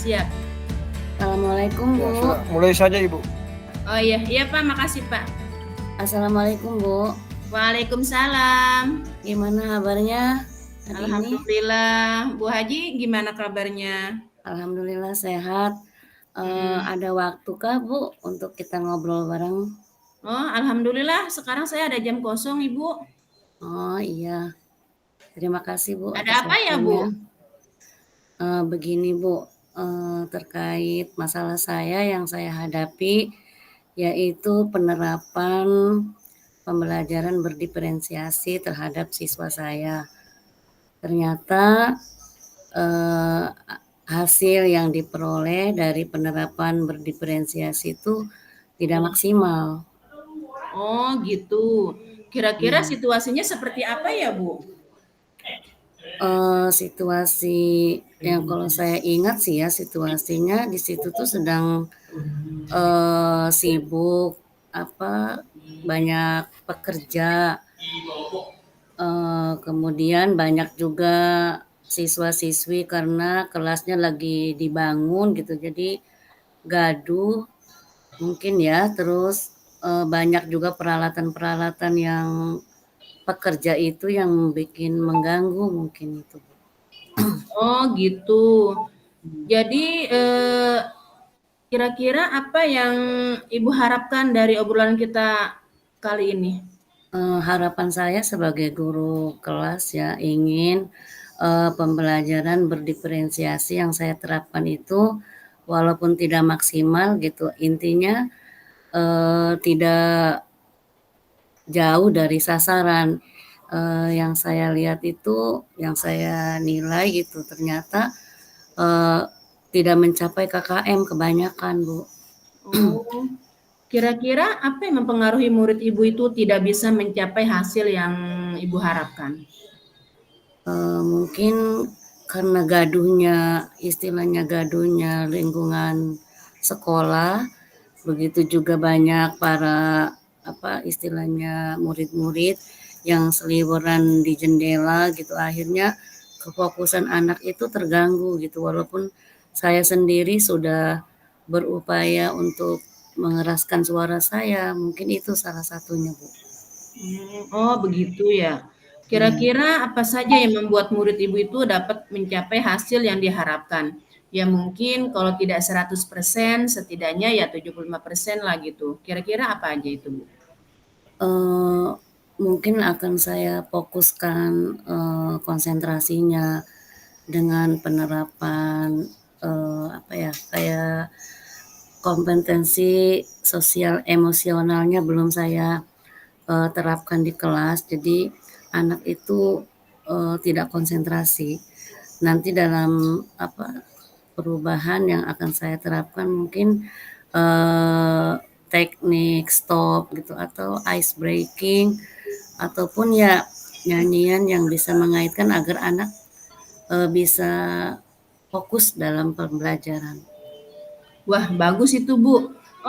siap. Assalamualaikum, Ya, Bu. sudah. Mulai saja, Ibu. Oh iya Pak, makasih Pak. Assalamualaikum, Bu. Waalaikumsalam. Gimana kabarnya hari ini? Alhamdulillah. Bu Haji, gimana kabarnya? Alhamdulillah sehat. Ada waktukah, Bu, untuk kita ngobrol bareng? Oh, alhamdulillah. Sekarang saya ada jam kosong, Ibu. Oh iya, terima kasih, Bu, Ada atas apa ya, Bu? waktunya. Begini, Bu, terkait masalah saya yang saya hadapi, yaitu penerapan pembelajaran berdiferensiasi terhadap siswa saya. Ternyata hasil yang diperoleh dari penerapan berdiferensiasi itu tidak maksimal. Oh, gitu. Kira-kira Ya, situasinya seperti apa ya, Bu? situasi yang kalau saya ingat sih ya situasinya di situ tuh sedang sibuk banyak pekerja, kemudian banyak juga siswa-siswi karena kelasnya lagi dibangun gitu, jadi gaduh mungkin ya, terus banyak juga peralatan-peralatan yang pekerja itu yang bikin mengganggu mungkin itu. Oh, gitu. Jadi, kira-kira apa yang Ibu harapkan dari obrolan kita kali ini? Harapan saya sebagai guru kelas ya ingin pembelajaran berdiferensiasi yang saya terapkan itu walaupun tidak maksimal gitu, intinya tidak jauh dari sasaran. Yang saya lihat itu, yang saya nilai gitu ternyata eh, tidak mencapai KKM kebanyakan, Bu. Oh, kira-kira apa yang mempengaruhi murid Ibu itu tidak bisa mencapai hasil yang Ibu harapkan? Mungkin karena gaduhnya, istilahnya gaduhnya lingkungan sekolah, begitu juga banyak para istilahnya murid-murid yang seliweran di jendela gitu, akhirnya kefokusan anak itu terganggu gitu, walaupun saya sendiri sudah berupaya untuk mengeraskan suara saya, mungkin itu salah satunya, Bu. Oh, begitu ya. Iya. Kira-kira apa saja yang membuat murid Ibu itu dapat mencapai hasil yang diharapkan? Ya mungkin kalau tidak 100%, setidaknya ya 75% lah gitu. Kira-kira apa aja itu, Bu? eh, Mungkin akan saya fokuskan konsentrasinya dengan penerapan kayak kompetensi sosial emosionalnya belum saya terapkan di kelas. Jadi anak itu tidak konsentrasi. Nanti dalam perubahan yang akan saya terapkan mungkin eh, teknik stop gitu atau ice breaking ataupun ya nyanyian yang bisa mengaitkan agar anak bisa fokus dalam pembelajaran. Wah, bagus itu, Bu.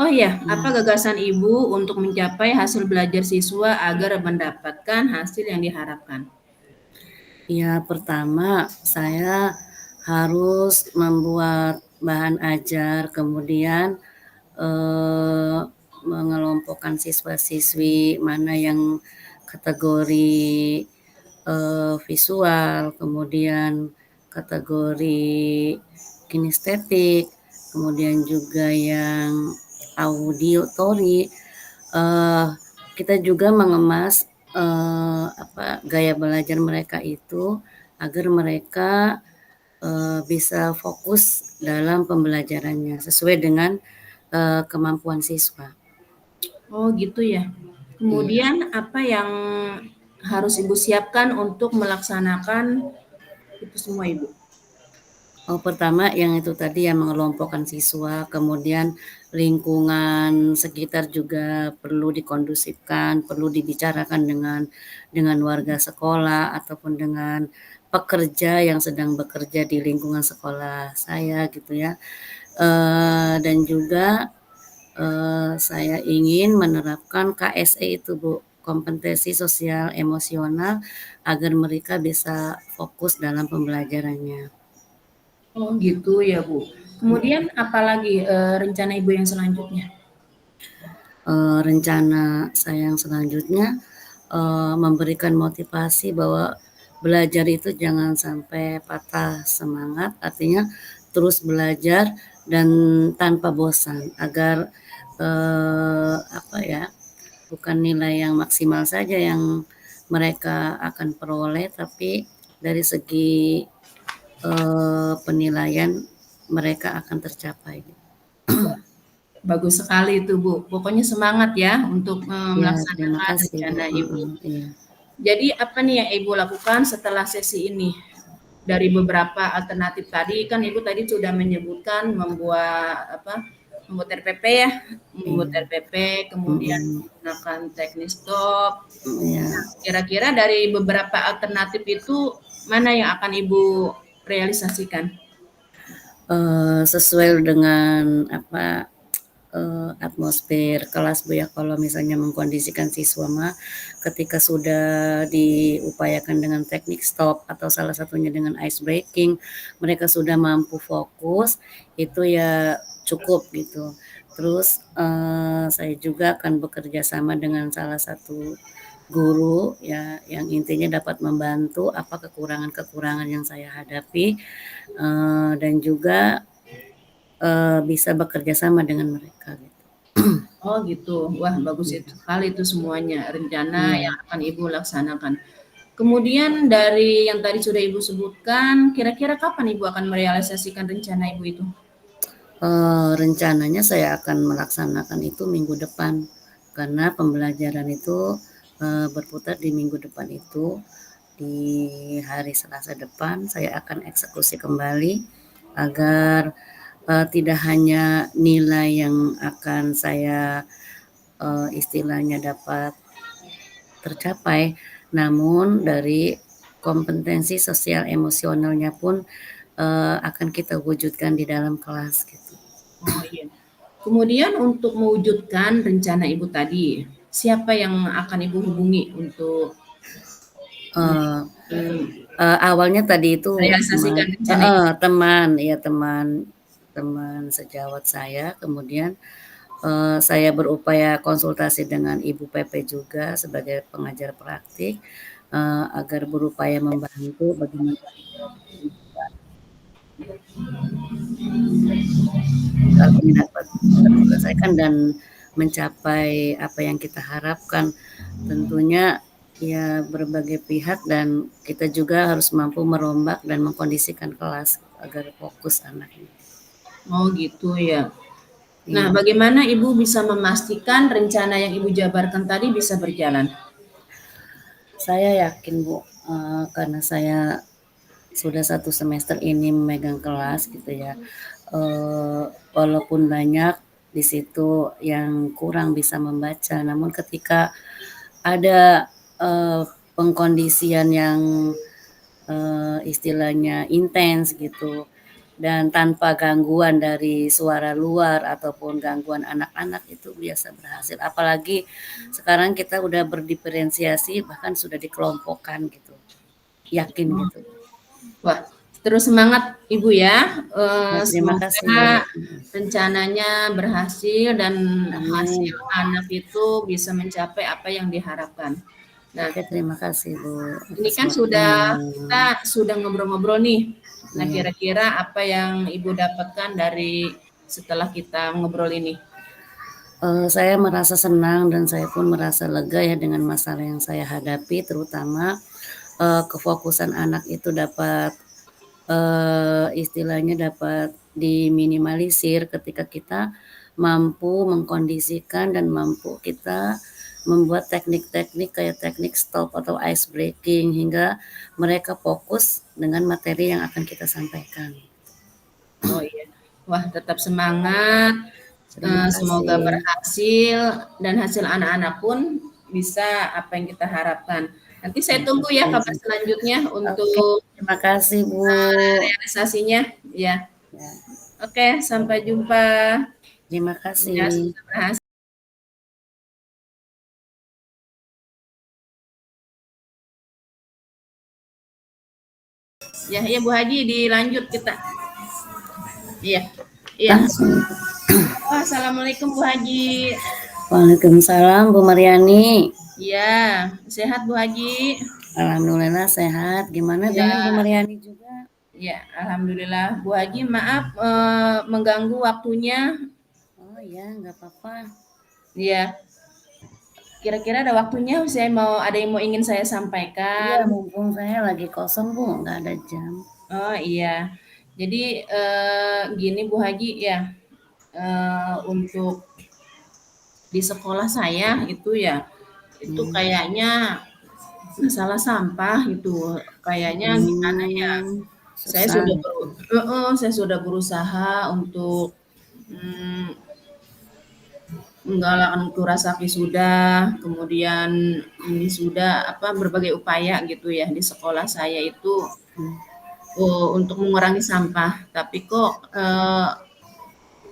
Oh ya, apa Ya, gagasan Ibu untuk mencapai hasil belajar siswa agar mendapatkan hasil yang diharapkan? ya pertama saya harus membuat bahan ajar, kemudian eh, mengelompokkan siswa-siswi mana yang kategori visual, kemudian kategori kinestetik, kemudian juga yang auditory. Eh, kita juga mengemas gaya belajar mereka itu agar mereka bisa fokus dalam pembelajarannya sesuai dengan kemampuan siswa. Oh, gitu ya. Iya. Kemudian apa yang harus Ibu siapkan untuk melaksanakan itu semua, Ibu? Oh, pertama yang itu tadi yang mengelompokkan siswa, kemudian lingkungan sekitar juga perlu dikondusifkan, perlu dibicarakan dengan warga sekolah ataupun dengan pekerja yang sedang bekerja di lingkungan sekolah saya gitu ya. Dan juga saya ingin menerapkan KSE itu, Bu, kompetensi sosial emosional agar mereka bisa fokus dalam pembelajarannya. Oh gitu ya Bu. Kemudian apalagi, rencana Ibu yang selanjutnya? Rencana saya yang selanjutnya, memberikan motivasi bahwa belajar itu jangan sampai patah semangat, artinya terus belajar dan tanpa bosan agar, apa ya, bukan nilai yang maksimal saja yang mereka akan peroleh, tapi dari segi, penilaian mereka akan tercapai. Bagus sekali itu, Bu. Pokoknya semangat ya untuk, Ya, terima melaksanakan kasih Bu, rencana Ibu. iya. Jadi apa nih yang Ibu lakukan setelah sesi ini? Dari beberapa alternatif tadi, kan Ibu tadi sudah menyebutkan membuat RPP ya, membuat Iya, RPP, kemudian mhm, menggunakan teknik stop. iya, Kira-kira dari beberapa alternatif itu, mana yang akan Ibu realisasikan? sesuai dengan apa, atmosfer kelas Bu ya, kalau misalnya mengkondisikan siswa mah ketika sudah diupayakan dengan teknik stop atau salah satunya dengan ice breaking, mereka sudah mampu fokus, itu ya cukup gitu. Terus, saya juga akan bekerja sama dengan salah satu guru ya, yang intinya dapat membantu apa kekurangan-kekurangan yang saya hadapi, dan juga, bisa bekerja sama dengan mereka gitu. Oh gitu, wah bagus Iya, itu sekali itu semuanya, rencana iya. yang akan Ibu laksanakan. Kemudian dari yang tadi sudah Ibu sebutkan, kira-kira kapan Ibu akan merealisasikan rencana Ibu itu? Rencananya saya akan melaksanakan itu minggu depan, karena pembelajaran itu, berputar di minggu depan itu. Di hari Selasa depan saya akan eksekusi kembali agar, tidak hanya nilai yang akan saya, istilahnya dapat tercapai, namun dari kompetensi sosial emosionalnya pun, akan kita wujudkan di dalam kelas gitu. Oh iya. Kemudian untuk mewujudkan rencana Ibu tadi, siapa yang akan Ibu hubungi untuk Eee mmm, Awalnya tadi itu teman, merealisasikan rencana heeh, Ibu? teman, ya teman teman sejawat saya, kemudian, saya berupaya konsultasi dengan Ibu PP juga sebagai pengajar praktik, agar berupaya membantu bagaimana hal ini dapat terselesaikan dan mencapai apa yang kita harapkan. Tentunya ya berbagai pihak dan kita juga harus mampu merombak dan mengkondisikan kelas agar fokus anak ini. Oh gitu ya. Nah, Iya, bagaimana Ibu bisa memastikan rencana yang Ibu jabarkan tadi bisa berjalan? saya yakin Bu, karena saya sudah 1 semester ini memegang kelas gitu ya, walaupun banyak di situ yang kurang bisa membaca, namun ketika ada, pengkondisian yang, istilahnya intens gitu, dan tanpa gangguan dari suara luar ataupun gangguan anak-anak itu biasa berhasil. Apalagi sekarang kita udah berdiferensiasi bahkan sudah dikelompokkan gitu, yakin Oh, gitu. wah, terus semangat Ibu ya, Ya terima kasih semoga Bu, rencananya berhasil dan hasil amin. anak itu bisa mencapai apa yang diharapkan. Nah, Oke terima kasih Bu ini atas kan waktunya. kita sudah ngobrol-ngobrol nih. Nah, Iya. kira-kira apa yang Ibu dapatkan dari setelah kita ngobrol ini? Saya merasa senang dan saya pun merasa lega ya dengan masalah yang saya hadapi, terutama, kefokusan anak itu dapat, istilahnya dapat diminimalisir ketika kita mampu mengkondisikan dan mampu kita membuat teknik-teknik kayak teknik stop atau ice breaking hingga mereka fokus dengan materi yang akan kita sampaikan. Oh iya. Wah, tetap semangat, Terima semoga kasih. berhasil dan hasil anak-anak pun bisa apa yang kita harapkan. Nanti saya Terima tunggu ya kabar kasih. selanjutnya Oke, untuk terima kasih Bu. realisasinya, ya. Ya, Oke, sampai jumpa. terima Ya, kasih. semoga berhasil. Ya, ya Bu Haji dilanjut kita. Iya. Iya. Langsung. Oh, assalamualaikum Bu Haji. Waalaikumsalam Bu Mariani. Iya, sehat Bu Haji? Alhamdulillah sehat. Gimana dengan Bu Ya, Mariani juga? ya, alhamdulillah. Bu Haji, maaf mengganggu waktunya. Oh ya, nggak apa-apa. Iya, kira-kira ada waktunya. Ada yang mau ingin saya Iya, sampaikan. mumpung saya lagi kosong Bu, nggak ada jam. Oh iya, jadi gini Bu Haji ya, untuk di sekolah saya itu ya, itu kayaknya masalah sampah itu, kayaknya gimana ya, saya Susah sudah gitu. saya sudah berusaha untuk, mmm, menggalakkan Kurasaki sudah, kemudian ini sudah, apa, berbagai upaya gitu ya di sekolah saya itu, untuk mengurangi sampah. Tapi kok,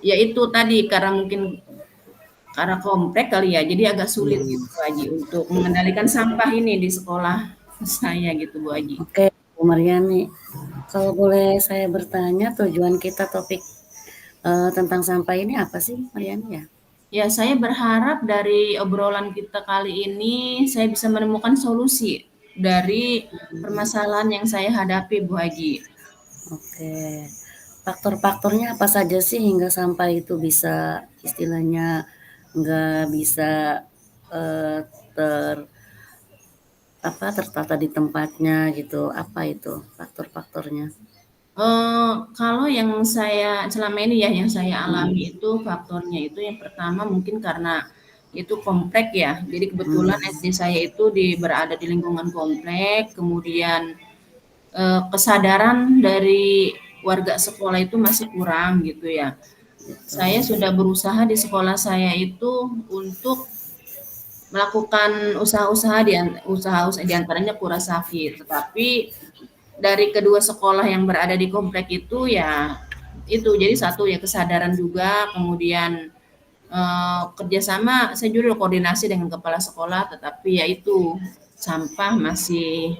ya itu tadi karena mungkin karena komplek kali ya, jadi agak sulit gitu Bu Haji untuk mengendalikan sampah ini di sekolah saya gitu Bu Haji. Oke, Bu Mariani. Kalau boleh saya bertanya, tujuan kita topik tentang sampah ini apa sih, Mariani ya? Ya, saya berharap dari obrolan kita kali ini saya bisa menemukan solusi dari permasalahan yang saya hadapi Bu Haji. Oke. Faktor-faktornya apa saja sih hingga sampah itu bisa istilahnya nggak bisa eh, ter tertata di tempatnya gitu. Apa itu faktor-faktornya? Kalau yang saya selama ini ya, yang saya Hmm, alami itu faktornya itu yang pertama mungkin karena itu komplek ya. Jadi kebetulan hmm, SD saya itu berada di lingkungan komplek, kemudian, kesadaran dari warga sekolah itu masih kurang gitu ya. gitu. Saya sudah berusaha di sekolah saya itu untuk melakukan usaha-usaha di antaranya Kurasaki, tetapi dari kedua sekolah yang berada di komplek itu ya itu, jadi satu ya kesadaran juga, kemudian, kerjasama saya juga koordinasi dengan kepala sekolah, tetapi ya itu, sampah masih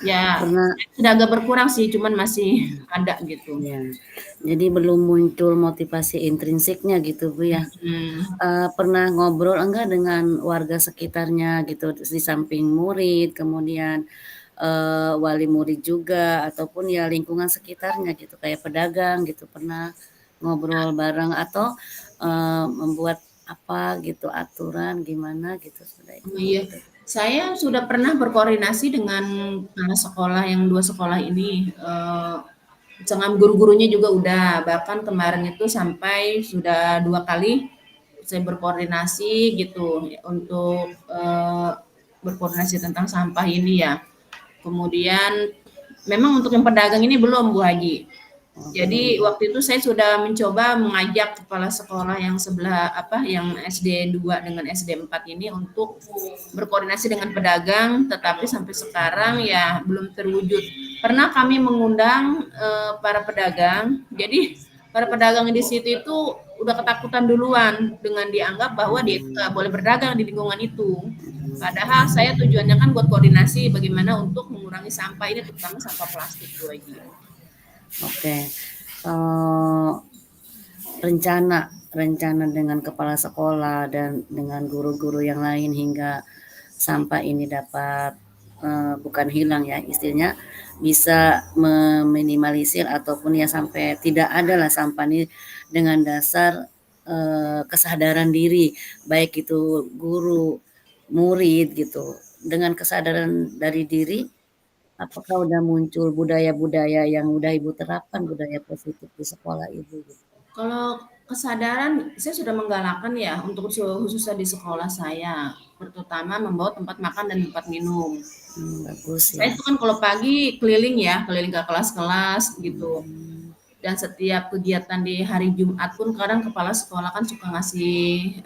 ya Pernah sudah agak berkurang sih, cuman masih ada gitu. ya. Jadi belum muncul motivasi intrinsiknya gitu Bu ya. Mhm. Pernah ngobrol enggak dengan warga sekitarnya gitu di samping murid, kemudian wali murid juga ataupun ya lingkungan sekitarnya gitu kayak pedagang gitu pernah ngobrol bareng atau membuat apa gitu aturan gimana gitu sudah Oh ikut iya, gitu. saya sudah pernah berkoordinasi dengan kepala sekolah yang 2 sekolah ini, dengan guru-gurunya juga udah, bahkan kemarin itu sampai sudah 2 kali saya berkoordinasi gitu untuk, berkoordinasi tentang sampah ini ya. Kemudian memang untuk yang pedagang ini belum Bu Haji. Oh, Jadi belum. waktu itu saya sudah mencoba mengajak kepala sekolah yang sebelah apa, yang SD 2 dengan SD 4 ini untuk berkoordinasi dengan pedagang, tetapi sampai sekarang ya belum terwujud. Pernah kami mengundang, para pedagang, jadi para pedagang di situ itu udah ketakutan duluan dengan dianggap bahwa dia itu nggak boleh berdagang di lingkungan itu. Padahal saya tujuannya kan buat koordinasi bagaimana untuk mengurangi sampah ini, terutama sampah plastik Bu Haji. Oke. Kalau rencana rencana dengan kepala sekolah dan dengan guru-guru yang lain hingga sampah ini dapat bukan hilang ya istilahnya bisa meminimalisir ataupun ya sampai tidak ada lah sampah ini dengan dasar kesadaran diri baik itu guru murid gitu dengan kesadaran dari diri apakah udah muncul budaya-budaya yang udah ibu terapkan budaya positif di sekolah ibu gitu. Kalau kesadaran, saya sudah menggalakkan ya untuk khususnya di sekolah saya, terutama membawa tempat makan dan tempat minum. Bagus Saya ya. itu kan kalau pagi keliling ya, keliling ke kelas-kelas gitu. Hmm, Dan setiap kegiatan di hari Jumat pun kadang kepala sekolah kan suka ngasih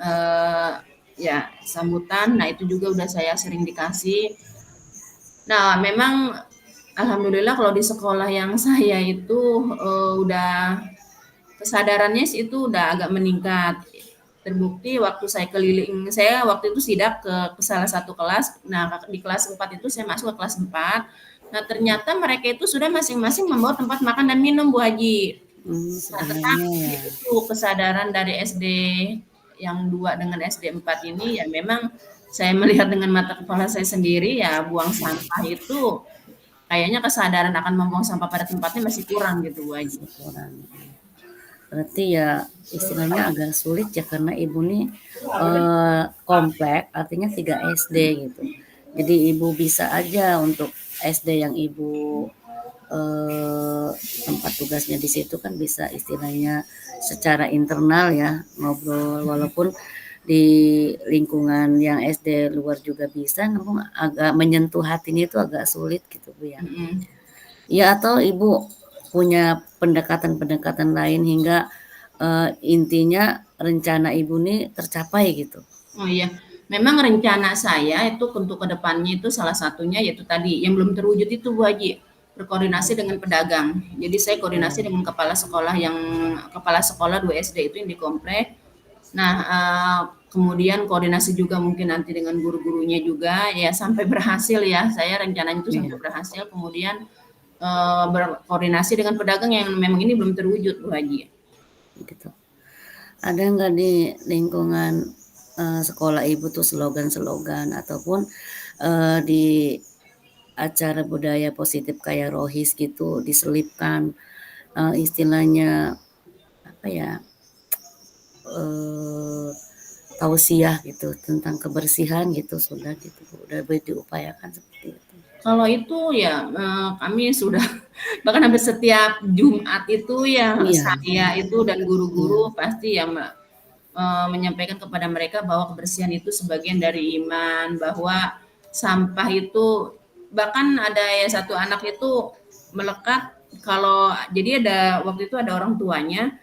ya sambutan. Nah itu juga udah saya sering dikasih. Nah memang alhamdulillah kalau di sekolah yang saya itu udah kesadarannya sih itu udah agak meningkat. Terbukti waktu saya waktu itu sidak ke salah satu kelas. Nah, di kelas 4 itu saya masuk ke kelas 4. Nah, ternyata mereka itu sudah masing-masing membawa tempat makan dan minum, Bu Haji. Nah, Sebenarnya tetapi ya itu kesadaran dari SD yang 2 dengan SD 4 ini ya memang saya melihat dengan mata kepala saya sendiri ya buang sampah itu kayaknya kesadaran akan membuang sampah pada tempatnya masih kurang gitu Bu Haji. masih kurang. Berarti ya istilahnya agak sulit ya karena ibu nih komplek artinya 3 SD gitu. Jadi ibu bisa aja untuk SD yang ibu tempat tugasnya di situ kan bisa istilahnya secara internal ya ngobrol walaupun di lingkungan yang SD luar juga bisa namun agak menyentuh hatinya itu agak sulit gitu Bu ya. Mhm. Ya atau ibu punya pendekatan-pendekatan lain hingga intinya rencana ibu nih tercapai gitu. Oh iya, memang rencana saya itu untuk kedepannya itu salah satunya yaitu tadi yang belum terwujud itu Bu Haji, berkoordinasi dengan pedagang. Jadi saya koordinasi dengan kepala sekolah 2 SD itu yang di komplek. Nah, kemudian koordinasi juga mungkin nanti dengan guru-gurunya juga ya sampai berhasil ya. Saya rencananya itu sampai Iya, berhasil kemudian berkoordinasi dengan pedagang yang memang ini belum terwujud Bu Haji. gitu. Ada nggak di lingkungan sekolah ibu tuh slogan-slogan ataupun di acara budaya positif kayak rohis gitu diselipkan istilahnya apa ya eh, tausiah gitu tentang kebersihan gitu sudah gitu udah diupayakan seperti itu. Kalau itu ya kami sudah bahkan hampir setiap Jumat itu ya Iya, saya itu dan iya, guru-guru pasti ya menyampaikan kepada mereka bahwa kebersihan itu sebagian dari iman, bahwa sampah itu bahkan ada ya satu anak itu melekat kalau jadi ada waktu itu ada orang tuanya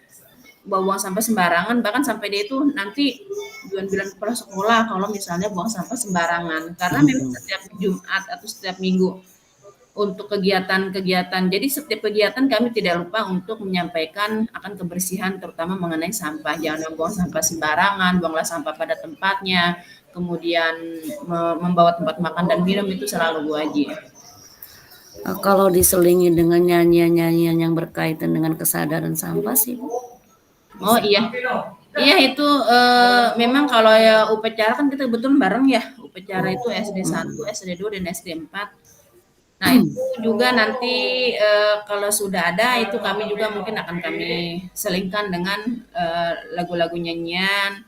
buang sampah sembarangan bahkan sampai dia itu nanti bilang kepala sekolah kalau misalnya buang sampah sembarangan karena memang mhm, setiap Jumat atau setiap minggu untuk kegiatan-kegiatan. Jadi setiap kegiatan kami tidak lupa untuk menyampaikan akan kebersihan terutama mengenai sampah. Jangan membuang sampah sembarangan, buanglah sampah pada tempatnya. Kemudian membawa tempat makan dan minum itu selalu wajib. kalau diselingi dengan nyanyian-nyanyian yang berkaitan dengan kesadaran sampah sih Bu, Oh bisa. iya. Iya itu memang kalau ya upacara kan kita betul bareng ya. Upacara itu SD 1, Mhm. SD 2 dan SD 4. Nah, itu juga nanti kalau sudah ada itu kami juga mungkin akan kami selingkan dengan lagu-lagu nyanyian.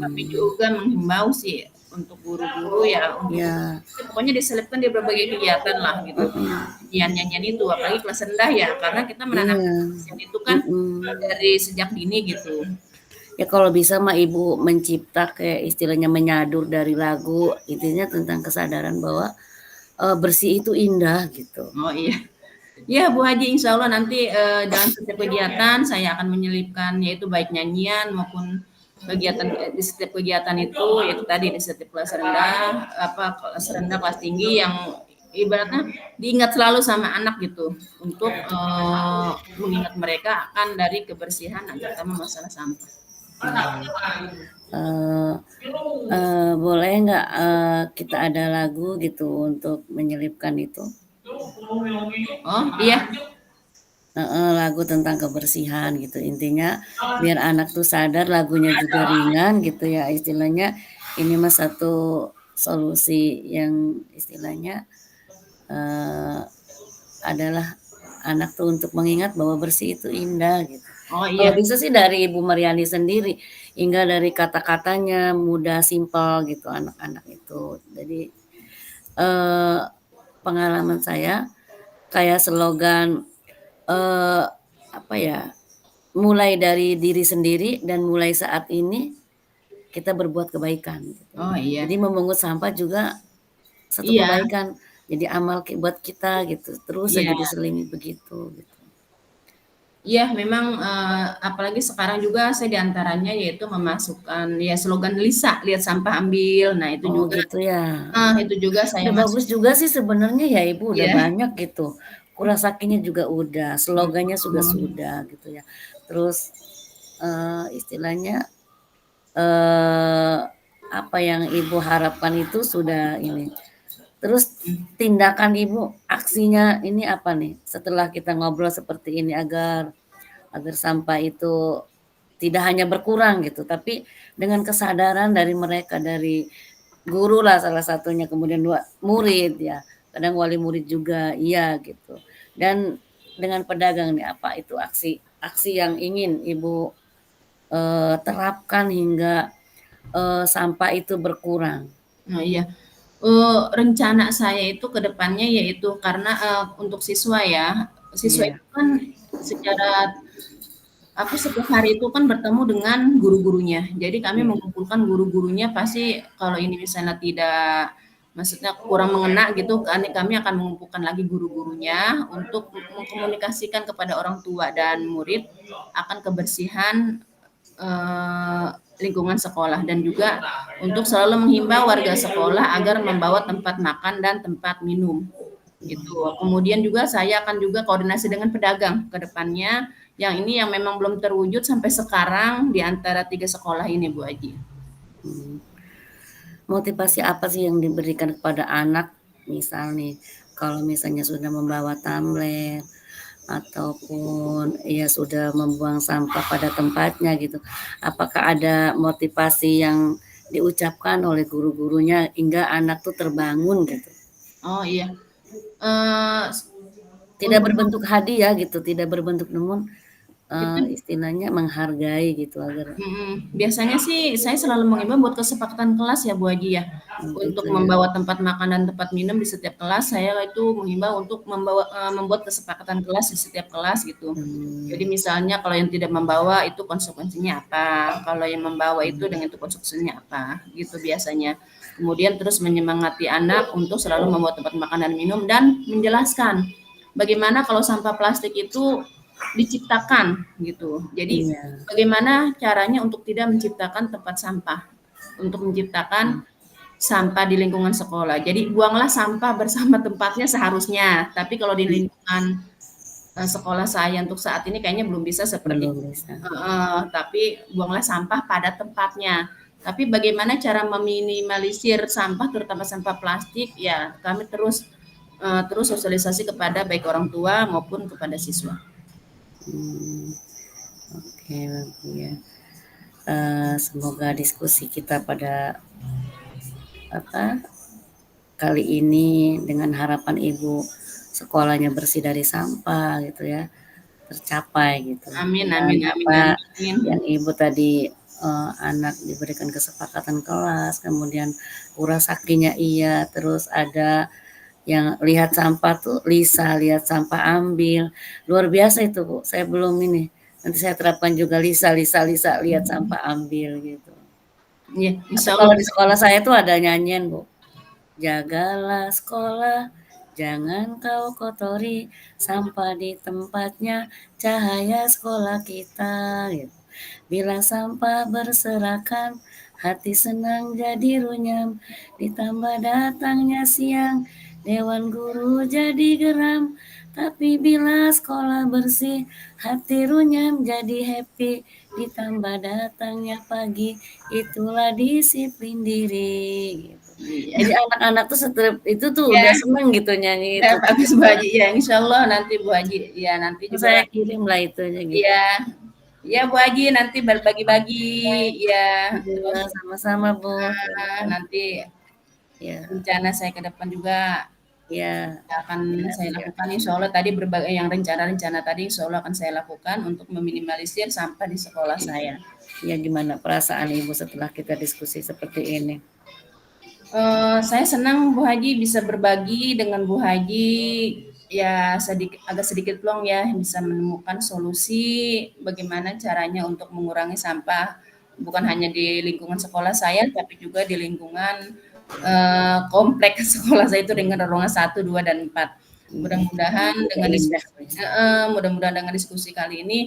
Kami Mhm. juga menghimbau sih untuk guru-guru ya untuk Ya, pokoknya diselipkan di berbagai kegiatan lah gitu. mhm. Nyanyian-nyanyian itu apalagi kelas rendah ya karena kita menanam Iya, kebersihan itu kan mhm. dari sejak dini gitu. Ya kalau bisa mah ibu mencipta kayak istilahnya menyadur dari lagu, intinya tentang kesadaran bahwa, bersih itu indah gitu. Oh iya. Ya Bu Haji, insya Allah nanti dalam setiap kegiatan saya akan menyelipkan yaitu baik nyanyian maupun kegiatan di setiap kegiatan itu yaitu tadi di setiap kelas rendah kelas rendah kelas tinggi yang ibaratnya diingat selalu sama anak gitu untuk mengingat mereka akan dari kebersihan terutama masalah sampah. Iya. Eee boleh nggak, kita ada lagu gitu untuk menyelipkan itu? Oh iya, Heeh, lagu tentang kebersihan gitu. Intinya biar anak tuh sadar lagunya juga ringan gitu ya, istilahnya ini mah satu solusi yang istilahnya, eee, adalah anak tuh untuk mengingat bahwa bersih itu indah gitu. oh Kalau iya, bisa sih dari Ibu Maryani sendiri, hingga dari kata-katanya mudah, simpel gitu anak-anak itu. Jadi, eee, pengalaman saya kayak slogan, eee, apa ya, mulai dari diri sendiri dan mulai saat ini kita berbuat kebaikan gitu. oh iya, Jadi memungut sampah juga satu iya, kebaikan, jadi amal buat kita gitu, terus iya. aja diselingi begitu gitu. Iya, memang apalagi sekarang juga saya diantaranya yaitu memasukkan ya slogan Lisa, lihat sampah ambil. Nah, Oh gitu ya. itu juga saya Udah bagus masuk. juga sih sebenarnya ya Ibu, udah Iya. banyak gitu. Kurasakinya juga udah, slogannya juga Hmm. sudah gitu ya. Terus, istilahnya, eee, apa yang Ibu harapkan itu sudah ini. Terus tindakan Ibu, aksinya ini apa nih, setelah kita ngobrol seperti ini agar agar sampah itu tidak hanya berkurang gitu, tapi dengan kesadaran dari mereka, dari guru lah salah satunya, kemudian murid ya, kadang wali murid juga iya gitu. Dan dengan pedagang nih, apa itu aksi yang ingin Ibu, terapkan hingga, sampah itu berkurang? Nah, iya. Rencana saya itu ke depannya yaitu karena, untuk siswa ya, siswa Iya itu kan secara aku setiap hari itu kan bertemu dengan guru-gurunya. Jadi kami iya, mengumpulkan guru-gurunya pasti kalau ini misalnya tidak maksudnya kurang mengena gitu kan kami akan mengumpulkan lagi guru-gurunya untuk mengkomunikasikan kepada orang tua dan murid akan kebersihan eh, lingkungan sekolah dan juga untuk selalu menghimbau warga sekolah agar membawa tempat makan dan tempat minum gitu. Kemudian juga saya akan juga koordinasi dengan pedagang ke depannya yang ini yang memang belum terwujud sampai sekarang di antara 3 sekolah ini Bu Aji. mmm. Motivasi apa sih yang diberikan kepada anak, misal nih, kalau misalnya sudah membawa tumbler ataupun ya sudah membuang sampah pada tempatnya gitu. Apakah ada motivasi yang diucapkan oleh guru-gurunya hingga anak tuh terbangun gitu? Oh iya, eee, Tidak untuk berbentuk hadiah gitu, tidak berbentuk namun, itu istilahnya menghargai gitu agar biasanya sih saya selalu mengimbau buat kesepakatan kelas ya Bu Haji ya. gitu Untuk ya. membawa tempat makan dan tempat minum di setiap kelas, saya itu mengimbau untuk membuat kesepakatan kelas di setiap kelas gitu. Jadi Mmm, misalnya kalau yang tidak membawa itu konsekuensinya apa, kalau yang membawa itu dengan itu konsekuensinya apa, gitu biasanya. Kemudian terus menyemangati anak untuk selalu membawa tempat makan dan minum dan menjelaskan bagaimana kalau sampah plastik itu diciptakan gitu. Jadi iya, bagaimana caranya untuk tidak menciptakan tempat sampah, untuk menciptakan sampah di lingkungan sekolah. Jadi buanglah sampah bersama tempatnya seharusnya. Tapi kalau di lingkungan sekolah saya untuk saat ini kayaknya belum bisa seperti belum itu. bisa. Tapi buanglah sampah pada tempatnya. Tapi bagaimana cara meminimalisir sampah, terutama sampah plastik? Ya, kami terus sosialisasi kepada baik orang tua maupun kepada siswa. Mmm, oke bagus ya. Semoga diskusi kita pada apa kali ini dengan harapan Ibu sekolahnya bersih dari sampah gitu ya, tercapai gitu. Amin, Dan amin, amin, apa amin. yang Ibu tadi, anak diberikan kesepakatan kelas, kemudian kuras saktinya iya, terus ada yang lihat sampah tuh Lisa, lihat sampah ambil. Luar biasa itu Bu, saya belum ini, nanti saya terapkan juga Lisa Lisa Lisa, lihat sampah ambil gitu. Iya, Atau insya Allah. kalau di sekolah saya tuh ada nyanyian Bu, jagalah sekolah, jangan kau kotori sampah di tempatnya, cahaya sekolah kita gitu. Bila sampah berserakan, hati senang jadi runyam, ditambah datangnya siang, dewan guru jadi geram. Tapi bila sekolah bersih, hati runyam jadi happy, ditambah datangnya pagi, itulah disiplin diri gitu. Iya, Jadi anak-anak tuh setiap itu tuh ya, udah seneng gitu nyanyi ya itu. bagus Bu Haji. Ya, insya Allah nanti Bu Haji. Ya, nanti juga. Saya kirim lah itunya gitu. Iya, ya Bu Haji nanti berbagi-bagi. Ya, Iya, terus sama-sama Bu. Terima kasih. nanti Ya, rencana saya ke depan juga ya, akan ya, saya siap. lakukan. Insya Allah tadi berbagai yang rencana-rencana tadi Insya Allah akan saya lakukan untuk meminimalisir sampah di sekolah saya. Ya, gimana perasaan Ibu setelah kita diskusi seperti ini? Saya senang Bu Haji bisa berbagi dengan Bu Haji, ya agak sedikit plong ya, bisa menemukan solusi bagaimana caranya untuk mengurangi sampah, bukan hanya di lingkungan sekolah saya, tapi juga di lingkungan, komplek sekolah saya itu dengan rorongan 1, 2, dan 4. Mudah-mudahan Juga dengan indah. mudah-mudahan dengan diskusi kali ini,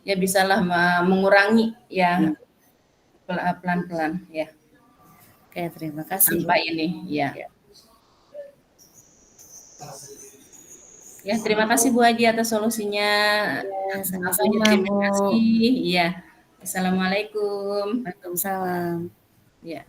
ya bisalah mengurangi ya, Ya. pelan-pelan ya, Oke, terima kasih Bu. sampah ini, ya. Ya, Ya, terima kasih Bu Haji atas solusinya. ya Atas waktunya sama-sama terima Bu. kasih. Iya. Assalamualaikum. Waalaikumsalam. Ya.